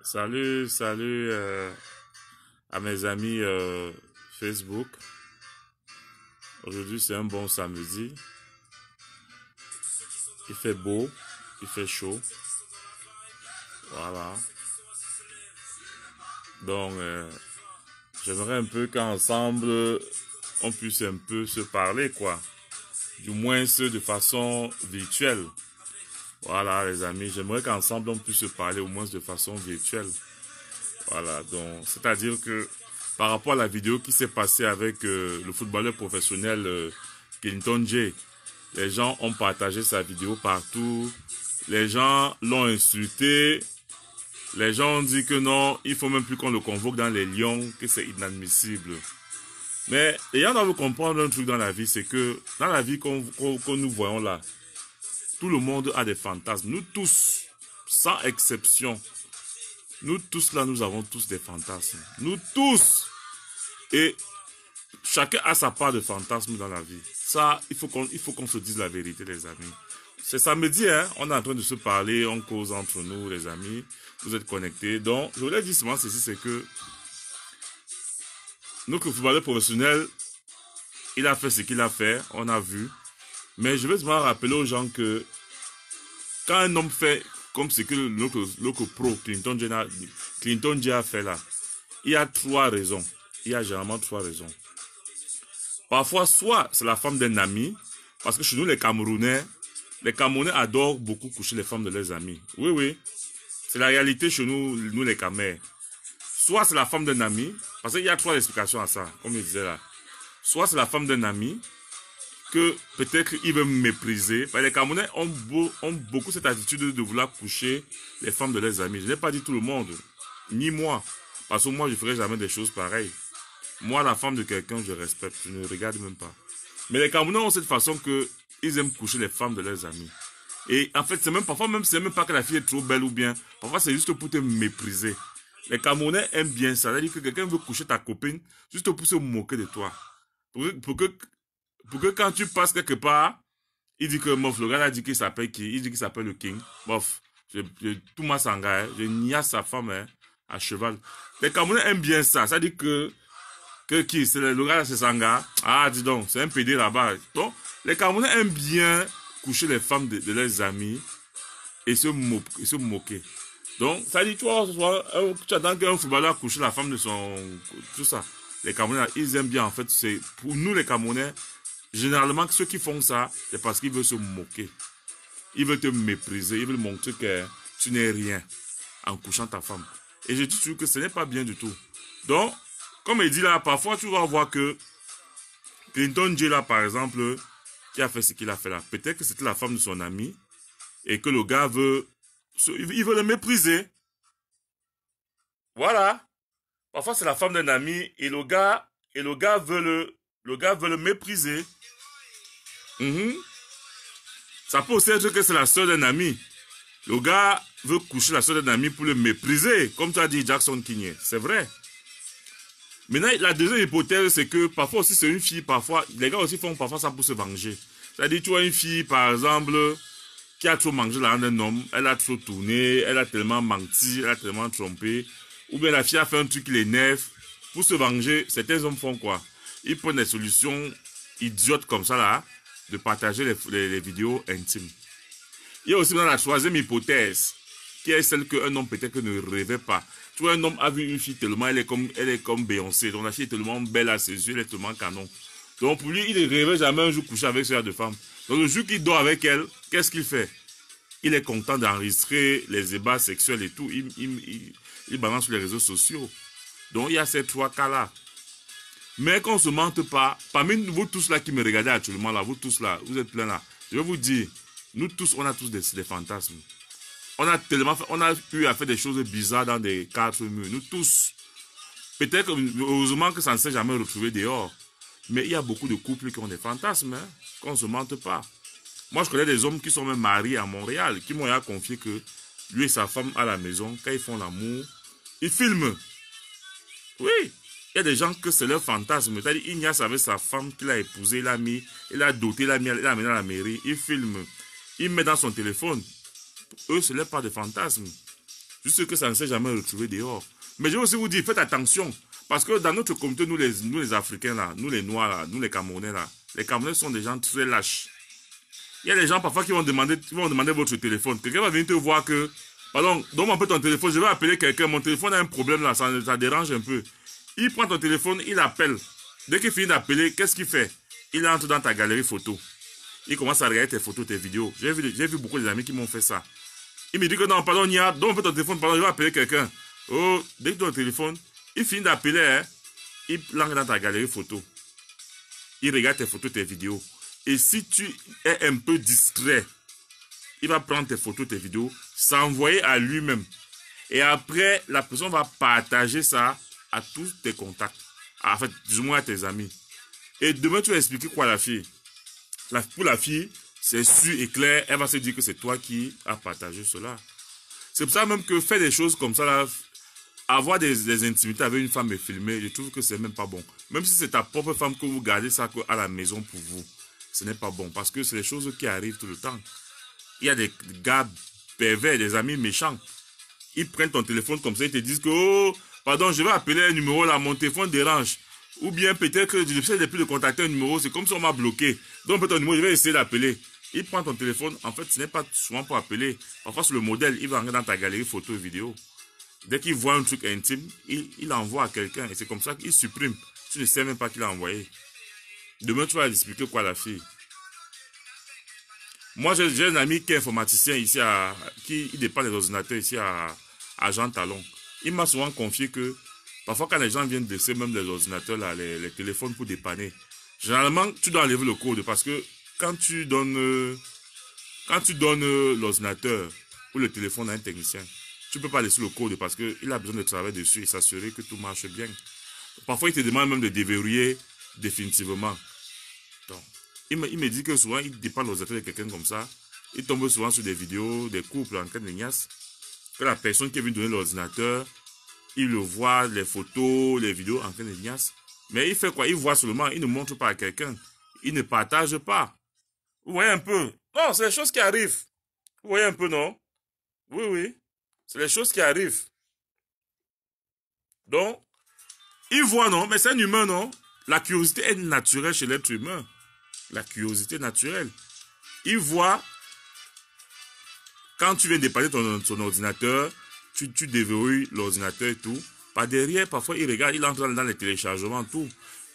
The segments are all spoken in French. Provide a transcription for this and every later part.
Salut à mes amis Facebook. Aujourd'hui, c'est un bon samedi. Il fait beau, il fait chaud. Voilà. Donc, j'aimerais un peu qu'ensemble, on puisse un peu se parler, quoi. Du moins, de façon virtuelle. Voilà, les amis, j'aimerais qu'ensemble, on puisse se parler au moins de façon virtuelle. Voilà, donc, c'est-à-dire que par rapport à la vidéo qui s'est passée avec le footballeur professionnel Clinton J, les gens ont partagé sa vidéo partout. Les gens l'ont insulté. Les gens ont dit que non, il faut même plus qu'on le convoque dans les Lions, que c'est inadmissible. Mais ayant doit comprendre un truc dans la vie, c'est que dans la vie que nous voyons là, tout le monde a des fantasmes. Nous tous, sans exception, nous tous là, nous avons tous des fantasmes. Nous tous. Et chacun a sa part de fantasmes dans la vie. Ça, il faut qu'on se dise la vérité, les amis. C'est samedi, hein, on est en train de se parler, on cause entre nous, les amis. Vous êtes connectés. Donc, je voulais dire seulement ceci, c'est que notre footballeur professionnel, il a fait ce qu'il a fait, on a vu. Mais je vais seulement rappeler aux gens que quand un homme fait comme ce que notre pro Clinton J a fait là, il y a trois raisons. Il y a généralement trois raisons. Parfois, soit c'est la femme d'un ami, parce que chez nous, les Camerounais adorent beaucoup coucher les femmes de leurs amis. Oui, oui. C'est la réalité chez nous les Camers. Soit c'est la femme d'un ami, parce qu'il y a trois explications à ça, comme je disais là. Soit c'est la femme d'un ami, que peut-être il veut mépriser. Les Camerounais ont beaucoup cette attitude de vouloir coucher les femmes de leurs amis. Je n'ai pas dit tout le monde, ni moi. Parce que moi, je ne ferai jamais des choses pareilles. Moi, la femme de quelqu'un, je respecte, je ne regarde même pas. Mais les Camerounais ont cette façon que ils aiment coucher les femmes de leurs amis. Et en fait, c'est même pas que la fille est trop belle ou bien. Parfois, c'est juste pour te mépriser. Les Camerounais aiment bien ça. C'est-à-dire que quelqu'un veut coucher ta copine juste pour se moquer de toi. Pour que quand tu passes quelque part, il dit que, mof, le gars a dit qu'il s'appelle qui? Il dit qu'il s'appelle le King. Mof, tout ma sanga, je niasse sa femme, hein, à cheval. Les Camerounais aiment bien ça. Ça dit que qui? C'est le gars, c'est Sanga. Ah, dis donc, c'est un PD là-bas. Donc, les Camerounais aiment bien coucher les femmes de leurs amis et se moquer. Donc, ça dit, tu attends qu'un footballeur couche la femme de son... Tout ça. Les Camerounais, ils aiment bien, en fait. C'est pour nous, les Camerounais, généralement, ceux qui font ça, c'est parce qu'ils veulent se moquer. Ils veulent te mépriser. Ils veulent montrer que tu n'es rien en couchant ta femme. Et je dis toujours que ce n'est pas bien du tout. Donc, comme il dit là, parfois, tu vas voir que Clinton J, là, par exemple, qui a fait ce qu'il a fait là, peut-être que c'était la femme de son ami et que le gars il veut le mépriser. Voilà. Parfois, c'est la femme d'un ami et le gars veut le mépriser. Ça peut aussi être que c'est la soeur d'un ami. Le gars veut coucher la soeur d'un ami pour le mépriser, comme tu as dit Jackson Kigné. C'est vrai. Maintenant, la deuxième hypothèse, c'est que parfois aussi c'est une fille, parfois, les gars aussi font parfois ça pour se venger. C'est-à-dire, tu vois une fille, par exemple, qui a trop mangé la d'un homme, elle a trop tourné, elle a tellement menti, elle a tellement trompé, ou bien la fille a fait un truc qui l'énerve. Pour se venger, certains hommes font quoi? Ils prennent des solutions idiotes comme ça, là, de partager les vidéos intimes. Il y a aussi dans la troisième hypothèse, qui est celle qu'un homme peut-être ne rêvait pas. Tu vois, un homme a vu une fille tellement, elle est comme Beyoncé. Donc la fille est tellement belle à ses yeux, elle est tellement canon. Donc pour lui, il ne rêvait jamais un jour coucher avec ce genre de femme. Donc le jour qu'il dort avec elle, qu'est-ce qu'il fait? Il est content d'enregistrer les débats sexuels et tout. Il balance sur les réseaux sociaux. Donc il y a ces trois cas-là. Mais qu'on ne se mente pas, parmi vous tous là qui me regardez actuellement là, vous tous là, vous êtes plein là. Je vais vous dire, nous tous, on a tous des fantasmes. On a pu faire des choses bizarres dans des quatre murs. Nous tous. Peut-être, heureusement que ça ne s'est jamais retrouvé dehors. Mais il y a beaucoup de couples qui ont des fantasmes, hein, qu'on ne se mente pas. Moi, je connais des hommes qui sont même mariés à Montréal, qui m'ont confié que lui et sa femme à la maison, quand ils font l'amour, ils filment. Oui, il y a des gens que c'est leur fantasme. C'est-à-dire, Ignace avec sa femme qu'il a épousée, il a doté, il a amené à la mairie, il filme. Il met dans son téléphone. Eux, ce n'est pas des fantasmes. Juste que ça ne s'est jamais retrouvé dehors. Mais je vais aussi vous dire, faites attention. Parce que dans notre communauté, nous les Africains, là, nous les Noirs, là, nous les Camerounais, là, les Camerounais sont des gens très lâches. Il y a des gens parfois qui vont demander votre téléphone. Quelqu'un va venir te voir que, pardon, donne-moi un peu ton téléphone, je vais appeler quelqu'un, mon téléphone a un problème là, ça dérange un peu. Il prend ton téléphone, il appelle. Dès qu'il finit d'appeler, qu'est-ce qu'il fait? Il entre dans ta galerie photo. Il commence à regarder tes photos, tes vidéos. J'ai vu beaucoup d'amis qui m'ont fait ça. Il me dit que non, pardon, Nia, donne un peu ton téléphone, pardon, je vais appeler quelqu'un. Oh, dès que tu as ton téléphone, il finit d'appeler, hein, il lance dans ta galerie photo. Il regarde tes photos, tes vidéos. Et si tu es un peu distrait, il va prendre tes photos, tes vidéos, s'envoyer à lui-même. Et après, la personne va partager ça à tous tes contacts. En fait, du moins à tes amis. Et demain, tu vas expliquer quoi à la fille? Pour la fille, c'est sûr et clair, elle va se dire que c'est toi qui as partagé cela. C'est pour ça même que faire des choses comme ça, là, avoir des intimités avec une femme et filmer, je trouve que c'est même pas bon. Même si c'est ta propre femme que vous gardez ça à la maison pour vous, ce n'est pas bon. Parce que c'est des choses qui arrivent tout le temps. Il y a des gars pervers, des amis méchants. Ils prennent ton téléphone comme ça, ils te disent que, oh, pardon, je vais appeler un numéro là, mon téléphone dérange. Ou bien peut-être que je n'essaie plus de contacter un numéro, c'est comme si on m'a bloqué. Donc, ton numéro, je vais essayer d'appeler. Il prend ton téléphone, en fait, ce n'est pas souvent pour appeler. Parfois, sur le modèle, il va rentrer dans ta galerie photo et vidéo. Dès qu'il voit un truc intime, il envoie à quelqu'un. Et c'est comme ça qu'il supprime. Tu ne sais même pas qu'il a envoyé. Demain, tu vas expliquer quoi à la fille. Moi, j'ai un ami qui est informaticien ici, qui dépend des ordinateurs ici à Jean Talon. Il m'a souvent confié que parfois, quand les gens viennent laisser même les ordinateurs, là, les téléphones pour dépanner, généralement, tu dois enlever le code parce que quand tu donnes l'ordinateur ou le téléphone à un technicien, tu ne peux pas laisser le code parce qu'il a besoin de travailler dessus et s'assurer que tout marche bien. Parfois, il te demande même de déverrouiller définitivement. Donc, il me dit que souvent, il dépend de l'ordinateur de quelqu'un comme ça. Il tombe souvent sur des vidéos, des couples en train de niasse. Que la personne qui est venue donner l'ordinateur, il le voit, les photos, les vidéos en train de niasse. Mais il fait quoi? Il voit seulement, il ne montre pas à quelqu'un. Il ne partage pas. Vous voyez un peu? Non, c'est les choses qui arrivent. Vous voyez un peu, non? Oui, oui. C'est les choses qui arrivent. Donc, il voit, non? Mais c'est un humain, non? La curiosité est naturelle chez l'être humain. La curiosité naturelle. Il voit, quand tu viens dépanner ton ordinateur, tu déverrouilles l'ordinateur et tout. Par derrière, parfois, il regarde, il entre dans les téléchargements, tout.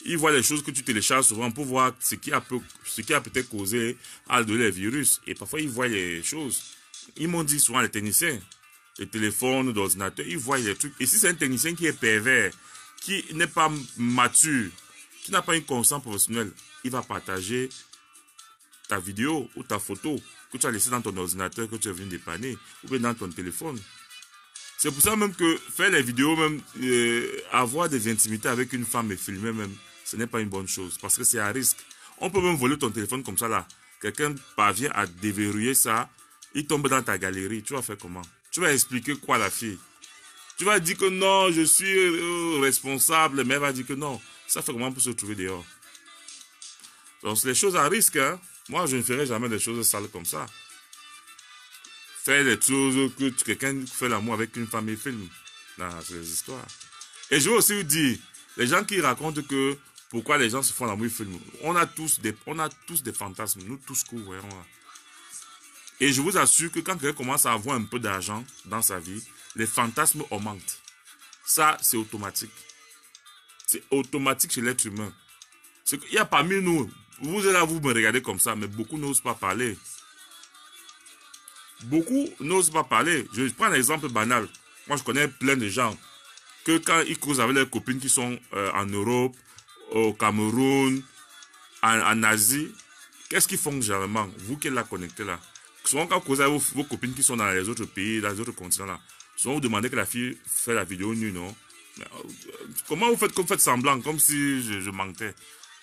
Il voit les choses que tu télécharges souvent pour voir ce qui a peut-être causé à donner les virus. Et parfois, il voit les choses. Ils m'ont dit souvent, les techniciens, les téléphones, l'ordinateur, ils voient les trucs. Et si c'est un technicien qui est pervers, qui n'est pas mature, qui n'a pas une conscience professionnelle, il va partager ta vidéo ou ta photo que tu as laissée dans ton ordinateur, que tu es venu dépanner, ou bien dans ton téléphone. C'est pour ça même que faire les vidéos, même avoir des intimités avec une femme et filmer même, ce n'est pas une bonne chose, parce que c'est à risque. On peut même voler ton téléphone comme ça là. Quelqu'un parvient à déverrouiller ça, il tombe dans ta galerie, tu vas faire comment? Tu vas expliquer quoi à la fille? Tu vas dire que non, je suis responsable, mais elle va dire que non. Ça fait comment pour se trouver dehors? Donc, c'est les choses à risque, hein. Moi, je ne ferai jamais des choses sales comme ça. Faire des choses que quelqu'un fait l'amour avec une femme et filme. Non, c'est des histoires. Et je veux aussi vous dire, les gens qui racontent que pourquoi les gens se font l'amour et filment, on a tous des fantasmes, nous tous que voyons là. Et je vous assure que quand quelqu'un commence à avoir un peu d'argent dans sa vie, les fantasmes augmentent. Ça, c'est automatique. C'est automatique chez l'être humain. Il y a parmi nous, vous êtes là, vous me regardez comme ça, mais beaucoup n'osent pas parler. Beaucoup n'osent pas parler. Je prends un exemple banal. Moi, je connais plein de gens que quand ils causent avec leurs copines qui sont en Europe, au Cameroun, en Asie, qu'est-ce qu'ils font généralement? Vous qui êtes là connectés là. Souvent, quand vous causez avec vos copines qui sont dans les autres pays, dans les autres continents là, souvent vous demandez que la fille fait la vidéo nue, non? Mais, comment vous faites semblant, comme si je mentais?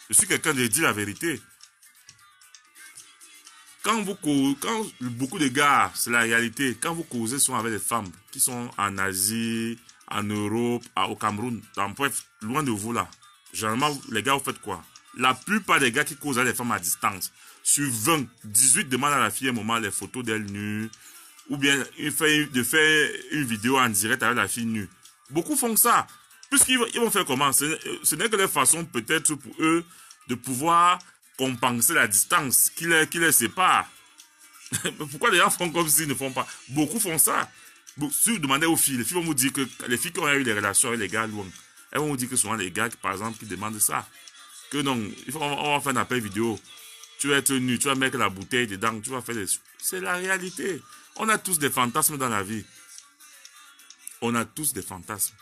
Je suis quelqu'un de dire la vérité. Quand beaucoup de gars, c'est la réalité, quand vous causez souvent avec des femmes qui sont en Asie, en Europe, au Cameroun, bref, loin de vous là, généralement, les gars, vous faites quoi? La plupart des gars qui causent avec des femmes à distance, sur 20, 18 demandent à la fille un moment les photos d'elle nue, Ou bien de faire une vidéo en direct avec la fille nue. Beaucoup font ça. Puisqu'ils vont faire comment? Ce n'est que leur façon peut-être pour eux de pouvoir compenser la distance qui les sépare. Pourquoi les gens font comme s'ils ne font pas? Beaucoup font ça. Si vous demandez aux filles, les filles vont vous dire que les filles qui ont eu des relations avec les gars loin, elles vont vous dire que souvent les gars, par exemple, qui demandent ça. Que non, on va faire un appel vidéo. Tu vas être nu, tu vas mettre la bouteille dedans, tu vas faire des... C'est la réalité. On a tous des fantasmes dans la vie. On a tous des fantasmes.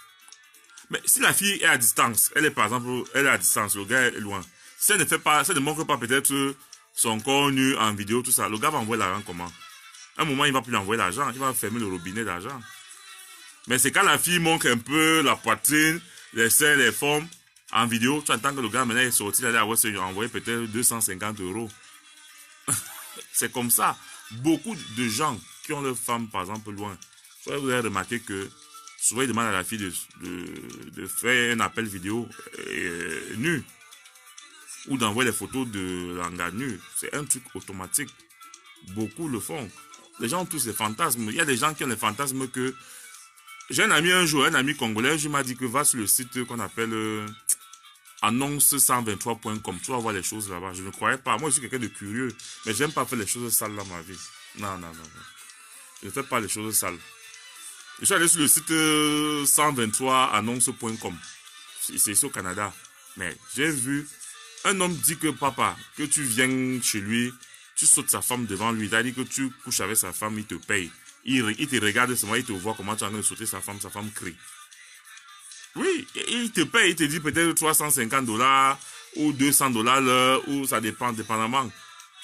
Mais si la fille est à distance, elle est par exemple, elle est à distance, le gars est loin. Si elle ne fait pas, si elle ne montre pas peut-être son corps nu en vidéo, tout ça, le gars va envoyer l'argent comment? À un moment, il ne va plus lui envoyer l'argent, il va fermer le robinet d'argent. Mais c'est quand la fille montre un peu la poitrine, les seins, les formes, en vidéo, tu entends que le gars maintenant est sorti, il allait envoyer peut-être 250 €. C'est comme ça. Beaucoup de gens qui ont leurs femmes, par exemple, loin, vous avez remarqué que souvent, ils demandent à la fille de faire un appel vidéo nu ou d'envoyer les photos de l'engagement nu. C'est un truc automatique. Beaucoup le font. Les gens ont tous des fantasmes. Il y a des gens qui ont des fantasmes que... J'ai un ami un jour, un ami congolais, je m'a dit que va sur le site qu'on appelle annonce123.com. Tu vas voir les choses là-bas. Je ne croyais pas. Moi, je suis quelqu'un de curieux. Mais j'aime pas faire les choses sales dans ma vie. Non, non, non, non. Je ne fais pas les choses sales. Je suis allé sur le site 123annonce.com. C'est ici au Canada. Mais j'ai vu un homme dit que papa, que tu viens chez lui, tu sautes sa femme devant lui. Il a dit que tu couches avec sa femme, il te paye. Il te regarde seulement, il te voit comment tu es en train de sauter sa femme crie. Oui, il te paye, il te dit peut-être 350 $ ou 200 $ l'heure, ou ça dépend, dépendamment.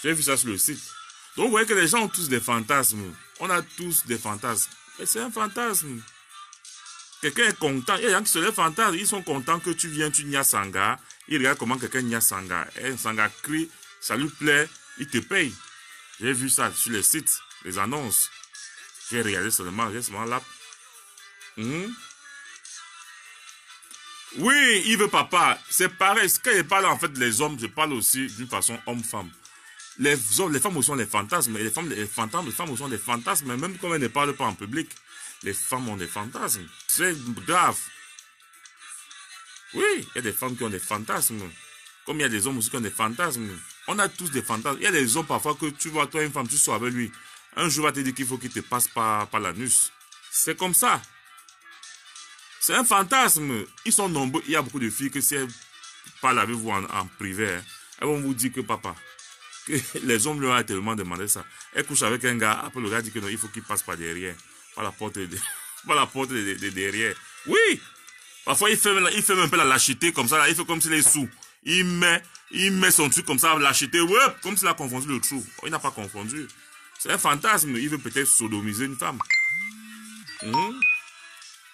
J'ai vu ça sur le site. Donc vous voyez que les gens ont tous des fantasmes. On a tous des fantasmes. Mais c'est un fantasme. Quelqu'un est content. Il y a des gens qui se lèvent fantasme. Ils sont contents que tu viens, tu nias sanga. Ils regardent comment quelqu'un nias sanga. Et un sanga crie, ça lui plaît, il te paye. J'ai vu ça sur les sites, les annonces. J'ai regardé seulement, j'ai seulement là. Oui, il veut papa. C'est pareil. Quand je parle en fait des hommes, je parle aussi d'une façon homme-femme. Les femmes aussi ont des fantasmes. Et les femmes aussi ont des fantasmes. Même quand elles ne parlent pas en public, les femmes ont des fantasmes. C'est grave. Oui, il y a des femmes qui ont des fantasmes. Comme il y a des hommes aussi qui ont des fantasmes. On a tous des fantasmes. Il y a des hommes parfois que tu vois, toi, une femme, tu sors avec lui. Un jour, il va te dire qu'il faut qu'il te passe par l'anus. C'est comme ça. C'est un fantasme. Ils sont nombreux. Il y a beaucoup de filles que si elles parlent avec vous en privé, hein, elles vont vous dire que papa, que les hommes lui ont tellement demandé ça. Elle couche avec un gars, après le gars dit que non, il faut qu'il passe par derrière, par la porte de derrière. Oui! Parfois, il fait un peu la lâcheté comme ça, là. Il fait comme s'il est sous. Il met son truc comme ça, lâcheté, ouais, comme s'il a confondu le trou. Il n'a pas confondu. C'est un fantasme. Il veut peut-être sodomiser une femme.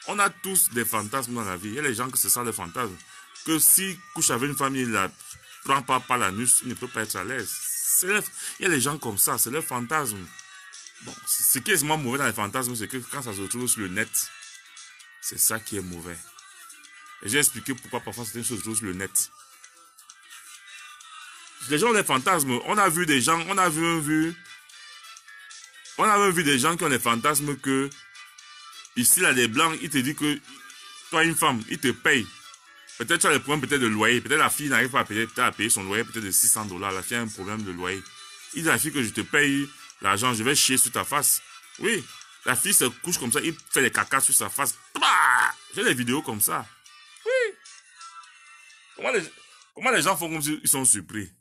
On a tous des fantasmes dans la vie. Il y a les gens que c'est ça, des fantasmes. Que s'il couche avec une femme, il ne la prend pas par l'anus, il ne peut pas être à l'aise. Il y a les gens comme ça, c'est leur fantasme. Bon, ce qui est vraiment mauvais dans les fantasmes, c'est que quand ça se retrouve sur le net, c'est ça qui est mauvais. Et j'ai expliqué pourquoi parfois certaines choses se retrouvent sur le net. Les gens ont des fantasmes. On a vu des gens, on a vu des gens qui ont des fantasmes que ici, là, les blancs, ils te disent que toi, une femme, ils te payent. Peut-être tu as des problèmes peut-être de loyer. Peut-être la fille n'arrive pas à payer son loyer peut-être de 600 $. La fille a un problème de loyer. Il dit à la fille que je te paye l'argent, je vais chier sur ta face. Oui. La fille se couche comme ça, il fait des cacas sur sa face. J'ai des vidéos comme ça. Oui. Comment les gens font comme s'ils sont surpris?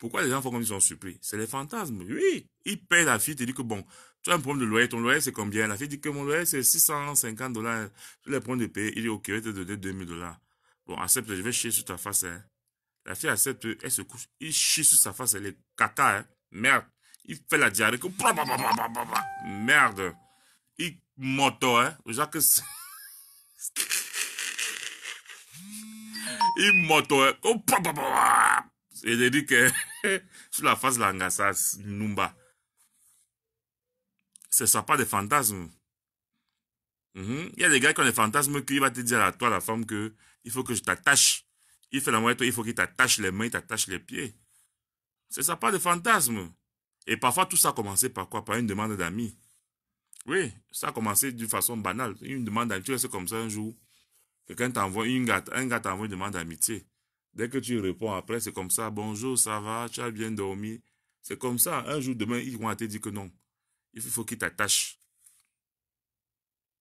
Pourquoi les gens font comme s'ils sont surpris? C'est les fantasmes. Oui. Il paye la fille, te dit que bon, tu as un problème de loyer, ton loyer c'est combien? La fille dit que mon loyer c'est 650 $. Je les prends de payer, il dit ok, je vais te donner 2000 $. Bon, accepte, je vais chier sur ta face. Hein. La fille accepte, elle se couche, il chie sur sa face, elle est caca, hein. Merde. Il fait la diarrhée, que... Merde. Il moto, hein. Jacques... il moto, hein. Et il dit que sur la face, l'angassa, Numba. C'est ça, pas des fantasmes. Il y a des gars qui ont des fantasmes qui va te dire à toi, la femme, que il faut que je t'attache. Il fait la moitié, il faut qu'il t'attache les mains, il t'attache les pieds. C'est ça, pas des fantasmes. Et parfois, tout ça a commencé par quoi? Par une demande d'amis. Oui, ça a commencé d'une façon banale. Une demande d'amitié, tu restes comme ça un jour. Quelqu'un t'envoie, un gars t'envoie une demande d'amitié. Dès que tu réponds après, c'est comme ça. Bonjour, ça va, tu as bien dormi. C'est comme ça. Un jour, demain, ils vont te dire que non. Il faut qu'ils t'attachent.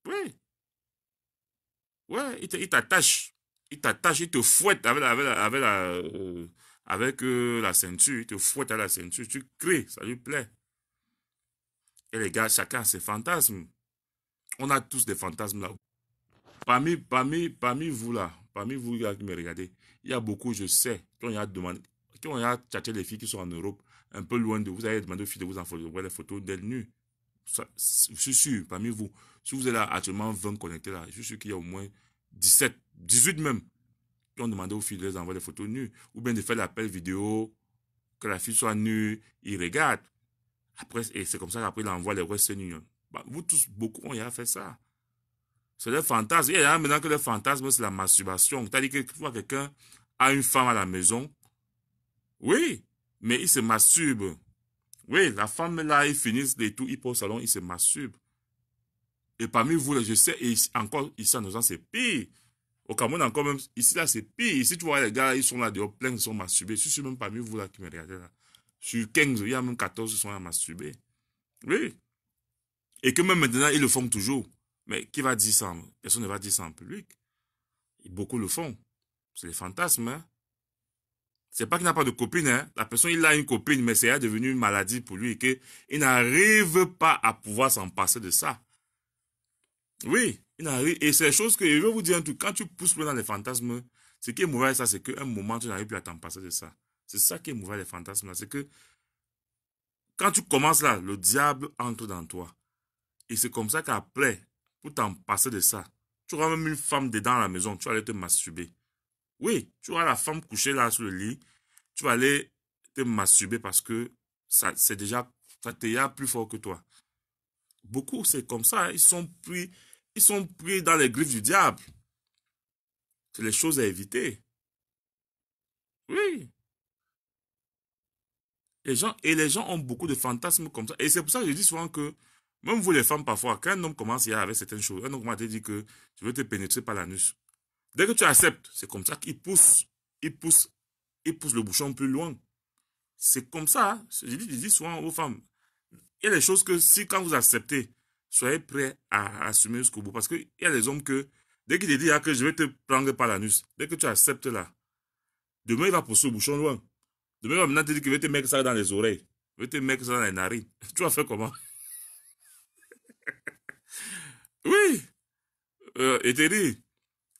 Oui, ouais, ils t'attachent. Ils t'attachent, ils te fouettent avec la ceinture. Ils te fouettent à la ceinture. Tu cries, ça lui plaît. Et les gars, chacun a ses fantasmes. On a tous des fantasmes là. Parmi vous là, parmi vous là qui me regardez, il y a beaucoup, je sais, qui ont tchatché les filles qui sont en Europe, un peu loin de vous, avez demandé aux filles de vous envoyer les photos d'elles nues. Je suis sûr, parmi vous, si vous êtes là actuellement 20 connectés là, je suis sûr qu'il y a au moins 17, 18 même, qui ont demandé aux filles de les envoyer les photos nues, ou bien de faire l'appel vidéo, que la fille soit nue, ils regardent. Après, et c'est comme ça qu'après, il envoie les Western Union. Bah, vous tous, beaucoup ont fait ça. C'est le fantasme. Il y a maintenant que le fantasme, c'est la masturbation. C'est-à-dire que tu vois quelqu'un a une femme à la maison. Oui, mais il se masturbe. Oui, la femme là, ils finissent les tout, ils passent au salon, ils se masturbent. Et parmi vous, là, je sais, et encore ici en Occident, c'est pire. Au Cameroun, encore même, ici là, c'est pire. Ici, tu vois, les gars, ils sont là dehors, pleins, ils sont masturbés. Je suis même parmi vous là qui me regardez là. Sur 15, il y a même 14 qui sont à masturber. Oui. Et que même maintenant, ils le font toujours. Mais qui va dire ça? Personne ne va dire ça en public. Et beaucoup le font. C'est les fantasmes, hein. C'est pas qu'il n'a pas de copine, hein. La personne, il a une copine, mais c'est devenu une maladie pour lui et qu'il n'arrive pas à pouvoir s'en passer de ça. Oui, il n'arrive. Et c'est des choses que, je vais vous dire un truc, quand tu pousses dans les fantasmes, ce qui est mauvais, ça, c'est qu'à un moment, tu n'arrives plus à t'en passer de ça. C'est ça qui est mauvais, les fantasmes, là. C'est que, quand tu commences là, le diable entre dans toi. Et c'est comme ça qu'après, pour t'en passer de ça, tu auras même une femme dedans à la maison, tu vas aller te masturber. Oui, tu auras la femme couchée là sur le lit, tu vas aller te masturber parce que ça, c'est déjà, ça te y a plus fort que toi. Beaucoup, c'est comme ça, hein, ils sont pris dans les griffes du diable. C'est les choses à éviter. Oui. Les gens ont beaucoup de fantasmes comme ça. Et c'est pour ça que je dis souvent que, même vous les femmes parfois, quand un homme commence à avec certaines choses, un homme commence à te dire que je veux te pénétrer par l'anus. Dès que tu acceptes, c'est comme ça qu'il pousse, il pousse, il pousse le bouchon plus loin. C'est comme ça, hein. Je dis souvent aux femmes, il y a des choses que si quand vous acceptez, soyez prêts à assumer jusqu'au bout. Parce qu'il y a des hommes que, dès qu'il te dit que je vais te prendre par l'anus, dès que tu acceptes là, demain il va pousser le bouchon loin. Demain il va maintenant te dire qu'il va te mettre ça dans les oreilles. Il va te mettre ça dans les narines. Tu vas faire comment? Oui, et te dit,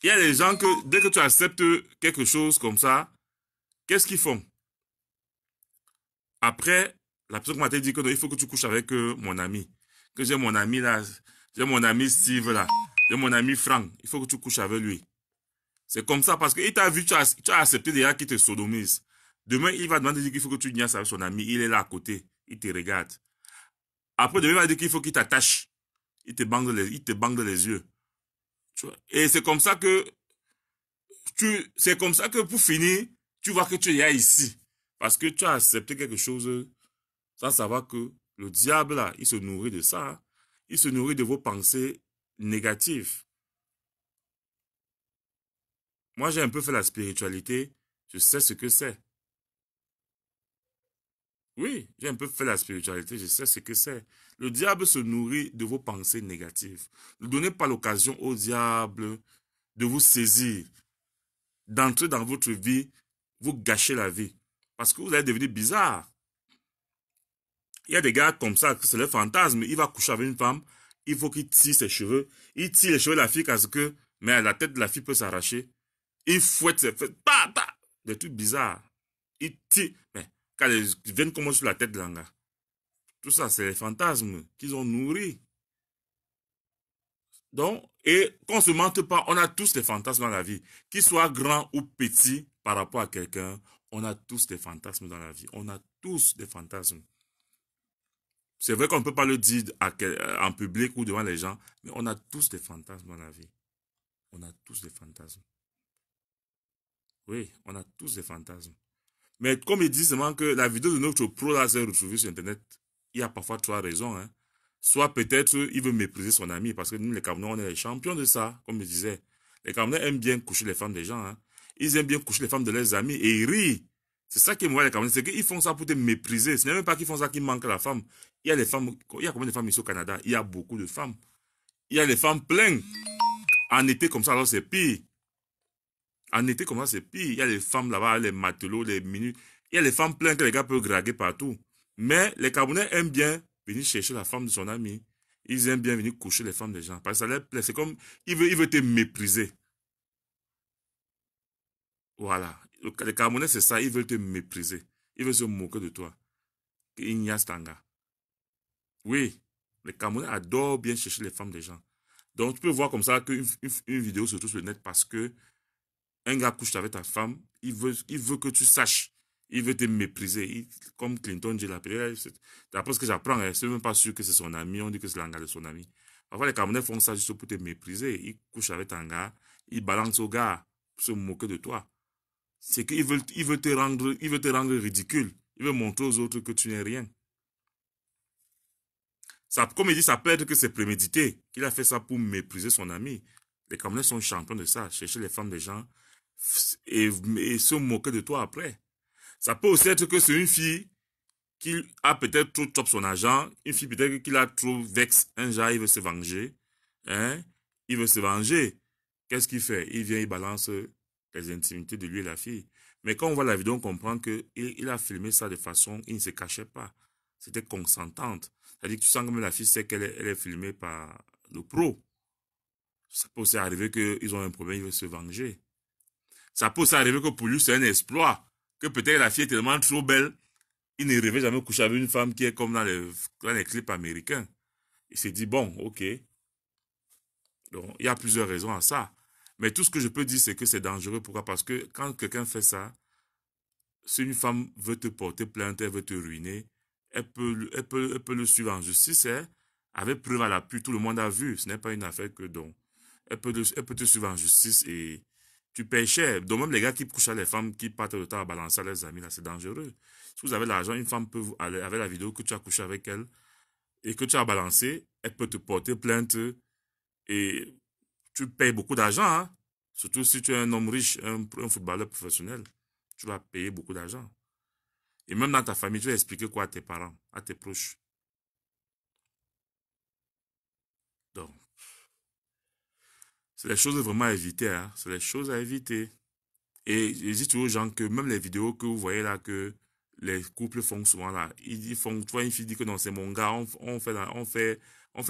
il y a des gens que, dès que tu acceptes quelque chose comme ça, qu'est-ce qu'ils font? Après, la personne m'a dit que non, il faut que tu couches avec mon ami. Que j'ai mon ami là, j'ai mon ami Steve là, j'ai mon ami Frank. Il faut que tu couches avec lui. C'est comme ça parce qu'il t'a vu, tu as accepté déjà qu'il te sodomise. Demain, il va demander qu'il faut que tu niaises avec son ami. Il est là à côté. Il te regarde. Après, demain, il va dire qu'il faut qu'il t'attache. Il te bande les yeux. Tu vois? Et c'est comme ça que c'est comme ça que pour finir, tu vois que tu es ici. Parce que tu as accepté quelque chose sans savoir que le diable, là, il se nourrit de ça, hein. Il se nourrit de vos pensées négatives. Moi, j'ai un peu fait la spiritualité. Je sais ce que c'est. Oui, j'ai un peu fait la spiritualité. Je sais ce que c'est. Le diable se nourrit de vos pensées négatives. Ne donnez pas l'occasion au diable de vous saisir, d'entrer dans votre vie, vous gâcher la vie. Parce que vous allez devenir bizarre. Il y a des gars comme ça, c'est le fantasme. Il va coucher avec une femme, il faut qu'il tire ses cheveux. Il tire les cheveux de la fille parce que, mais la tête de la fille peut s'arracher. Il fouette ses fesses, des trucs bizarres. Il tire, mais quand ils viennent comme sur la tête de l'anga. Tout ça, c'est les fantasmes qu'ils ont nourris. Donc, et qu'on se mente pas, on a tous des fantasmes dans la vie. Qu'ils soient grands ou petits par rapport à quelqu'un, on a tous des fantasmes dans la vie. On a tous des fantasmes. C'est vrai qu'on ne peut pas le dire en public ou devant les gens, mais on a tous des fantasmes dans la vie. On a tous des fantasmes. Oui, on a tous des fantasmes. Mais comme il dit seulement que la vidéo de notre pro là s'est retrouvée sur Internet, il y a parfois trois raisons. Hein. Soit peut-être il veut mépriser son ami, parce que nous, les Camerounais, on est les champions de ça, comme je disais. Les Camerounais aiment bien coucher les femmes des gens. Hein. Ils aiment bien coucher les femmes de leurs amis et ils rient. C'est ça qui me voit les Camerounais, c'est qu'ils font ça pour te mépriser. Ce n'est même pas qu'ils font ça qu'ils manquent la femme. Il y a des femmes, il y a combien de femmes ici au Canada? Il y a beaucoup de femmes. Il y a des femmes pleines. En été comme ça, alors c'est pire. En été comme ça, c'est pire. Il y a les femmes là-bas, les matelots, les minutes. Il y a les femmes pleines que les gars peuvent draguer partout. Mais les Camerounais aiment bien venir chercher la femme de son ami. Ils aiment bien venir coucher les femmes des gens. Parce que ça leur plaît. C'est comme, il veut te mépriser. Voilà. Les Camerounais, c'est ça. Ils veulent te mépriser. Ils veulent se moquer de toi. Ignace Tanga. Oui. Les Camerounais adorent bien chercher les femmes des gens. Donc, tu peux voir comme ça qu'une vidéo se trouve sur le net parce que un gars couche avec ta femme, il veut que tu saches. Il veut te mépriser. Comme Clinton dit là, d'après ce que j'apprends, c'est même pas sûr que c'est son ami. On dit que c'est l'engagement de son ami. Parfois, les Camerounais font ça juste pour te mépriser. Ils couchent avec un gars, ils balancent au gars pour se moquer de toi. C'est il veut te rendre ridicule. Il veut montrer aux autres que tu n'es rien. Ça, comme il dit, ça peut être que c'est prémédité. Qu'il a fait ça pour mépriser son ami. Les Camerounais sont champions de ça. Chercher les femmes des gens et se moquer de toi après. Ça peut aussi être que c'est une fille qui a peut-être trop top son agent, une fille peut-être qu'il a trop vex, un genre il veut se venger, hein? Il veut se venger. Qu'est-ce qu'il fait? Il vient, il balance les intimités de lui et la fille. Mais quand on voit la vidéo, on comprend qu'il a filmé ça de façon, il ne se cachait pas. C'était consentante. C'est-à-dire que tu sens que même la fille sait qu'elle est filmée par le pro. Ça peut aussi arriver qu'ils ont un problème, ils veulent se venger. Ça peut aussi arriver que pour lui, c'est un exploit. Que peut-être la fille est tellement trop belle, il ne rêvait jamais coucher avec une femme qui est comme dans les clips américains. Il s'est dit, bon, ok. Donc, il y a plusieurs raisons à ça. Mais tout ce que je peux dire, c'est que c'est dangereux. Pourquoi? Parce que quand quelqu'un fait ça, si une femme veut te porter plainte, elle veut te ruiner, elle peut le suivre en justice, hein, avec preuve à l'appui. Tout le monde a vu. Ce n'est pas une affaire que donc. Elle peut te suivre en justice et tu payes cher. Donc même les gars qui couchent avec les femmes qui partent le temps à balancer à leurs amis, là, c'est dangereux. Si vous avez l'argent, une femme peut vous aller avec la vidéo que tu as couché avec elle et que tu as balancé, elle peut te porter plainte et tu payes beaucoup d'argent, hein. Surtout si tu es un homme riche, un footballeur professionnel. Tu vas payer beaucoup d'argent. Et même dans ta famille, tu vas expliquer quoi à tes parents, à tes proches. Donc, c'est les choses vraiment à éviter, hein. C'est les choses à éviter. Et je dis toujours aux gens que même les vidéos que vous voyez là, que les couples font souvent là, ils font, tu vois, une fille dit que non, c'est mon gars, on fait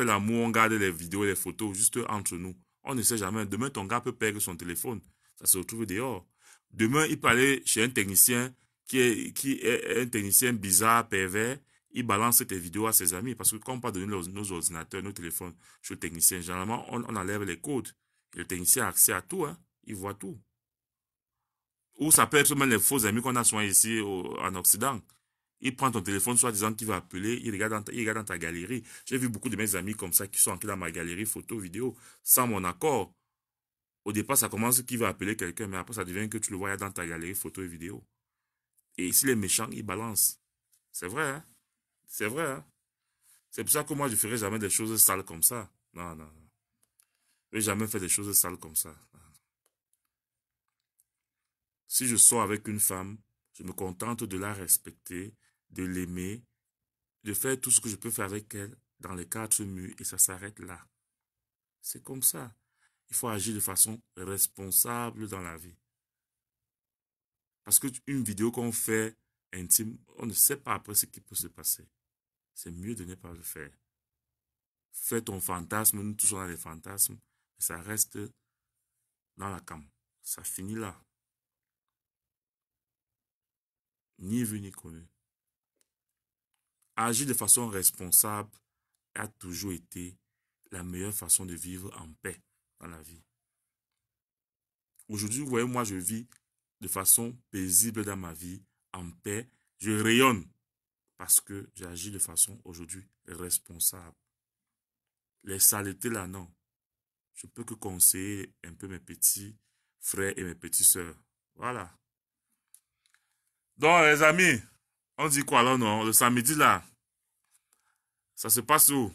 l'amour, on garde les vidéos, les photos juste entre nous. On ne sait jamais. Demain, ton gars peut perdre son téléphone. Ça se retrouve dehors. Demain, il peut aller chez un technicien qui est un technicien bizarre, pervers. Il balance tes vidéos à ses amis. Parce que quand on peut donner nos ordinateurs, nos téléphones chez le technicien, généralement, on enlève les codes. Et le technicien a accès à tout, hein. Il voit tout. Ou ça peut être même les faux amis qu'on a souvent ici en Occident. Il prend ton téléphone, soi-disant qu'il va appeler, il regarde dans ta galerie. J'ai vu beaucoup de mes amis comme ça qui sont entrés dans ma galerie photo, vidéo, sans mon accord. Au départ, ça commence qu'il va appeler quelqu'un, mais après, ça devient que tu le vois dans ta galerie photo et vidéo. Et s'il est méchant, il balance. C'est vrai, hein? C'est vrai, hein? C'est pour ça que moi, je ne ferai jamais des choses sales comme ça. Non, non, non. Je n'ai jamais fait des choses sales comme ça. Si je sors avec une femme, je me contente de la respecter, de l'aimer, de faire tout ce que je peux faire avec elle dans les quatre murs et ça s'arrête là. C'est comme ça. Il faut agir de façon responsable dans la vie. Parce qu'une vidéo qu'on fait intime, on ne sait pas après ce qui peut se passer. C'est mieux de ne pas le faire. Fais ton fantasme, nous tous on a des fantasmes, mais ça reste dans la cam. Ça finit là. Ni vu ni connu. Agir de façon responsable a toujours été la meilleure façon de vivre en paix dans la vie. Aujourd'hui, vous voyez, moi, je vis de façon paisible dans ma vie, en paix. Je rayonne parce que j'agis de façon aujourd'hui responsable. Les saletés là, non. Je peux que conseiller un peu mes petits frères et mes petites sœurs. Voilà. Donc, les amis, on dit quoi là, non? Le samedi là, ça se passe où?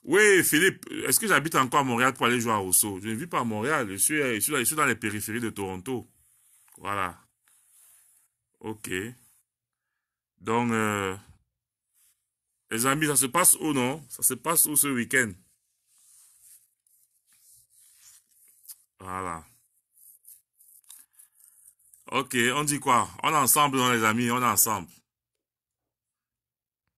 Oui, Philippe, est-ce que j'habite encore à Montréal pour aller jouer à Rousseau? Je ne vis pas à Montréal, je suis dans les périphéries de Toronto. Voilà. Ok. Donc, les amis, ça se passe où, non? Ça se passe où ce week-end? Voilà. Ok, on dit quoi? On est ensemble, non, les amis, on est ensemble.